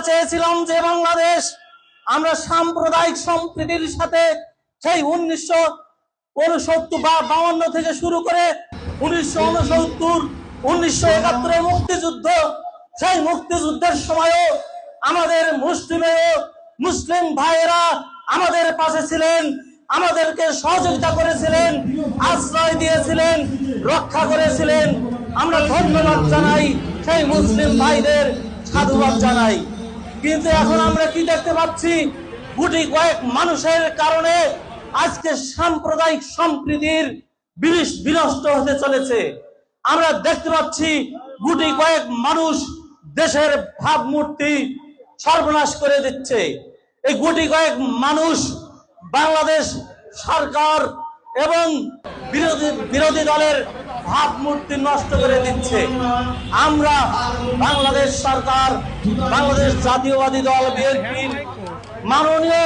চেয়েছিলাম যে বাংলাদেশ আমরা সাম্প্রদায়িক সম্প্রীতির সাথে সেই 1969 থেকে শুরু করে 1969, 1971 মুক্তিযুদ্ধ, সেই মুক্তিযুদ্ধের সময়ও আমাদের মুসলিম ভাইয়েরা আমাদের পাশে ছিলেন, আমাদেরকে সহযোগিতা করেছিলেন, আশ্রয় দিয়েছিলেন, রক্ষা করেছিলেন। আমরা ধন্যবাদ জানাই, সেই মুসলিম ভাইদের সাধুবাদ জানাই। কিন্তু এখন আমরা কি দেখতে পাচ্ছি? গুটি কয়েক মানুষের কারণে আজকে সাম্প্রদায়িক সম্প্রীতির বিনষ্ট হতে চলেছে। আমরা দেখতে পাচ্ছি গুটি কয়েক মানুষ দেশের ভাবমূর্তি সর্বনাশ করে দিচ্ছে। এই গুটি কয়েক মানুষ বাংলাদেশ সরকার এবং বিরোধী দলের ভাবমূর্তি নষ্ট করে দিচ্ছে। আমরা বাংলাদেশ সরকার, বাংলাদেশ জাতীয়বাদী দল বিএনপির মাননীয়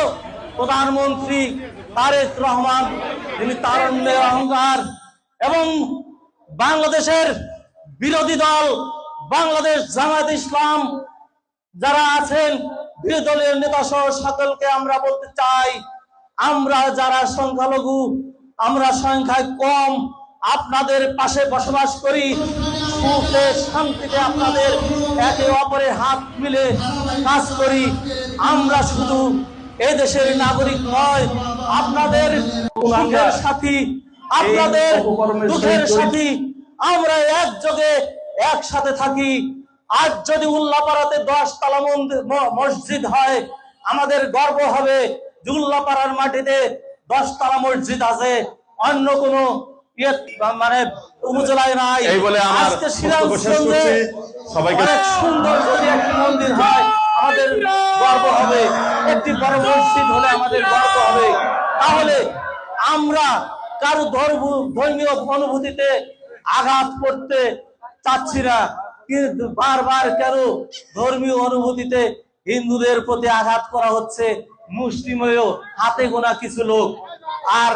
প্রধানমন্ত্রী তারেক রহমান, তিনি তারুণ্যের অহংকার, এবং বাংলাদেশের বিরোধী দল বাংলাদেশ জামায়াত ইসলাম যারা আছেন, বিরোধী দলের নেতা সহ সকলকে আমরা বলতে চাই, আমরা যারা সংখ্যালঘু, আমরা সংখ্যায় কম, আপনাদের পাশে বসবাস করি, সুখে শান্তিতে আপনাদের একে অপরের হাত মিলে কাজ করি। আমরা শুধু এই দেশের নাগরিক নয়, আপনাদের সুখের সাথী, আপনাদের দুঃখের সাথী। আমরা একযোগে একসাথে থাকি। আজ যদি উল্লাপাড়াতে 10 তলা মসজিদ হয়, আমাদের গর্ব হবে যে উল্লাপাড়ার মাটিতে 10 তলা মসজিদ আছে, অন্য কোনো মানে উপজেলায় নাই। আজকে সিরাজগঞ্জে অনেক সুন্দর যদি একটি মন্দির হয়, আমাদের গর্ব হবে। একটি বড় মসজিদ হলে আমাদের গর্ব হবে। তাহলে আমরা কারো ধর্মীয় অনুভূতিতে আঘাত করতে চাচ্ছি না, কিন্তু বারবার কেন ধর্মীয় অনুভূতিতে হিন্দুদের প্রতি আঘাত করা হচ্ছে? মুসলিমেও হাতে গোনা কিছু লোক। আর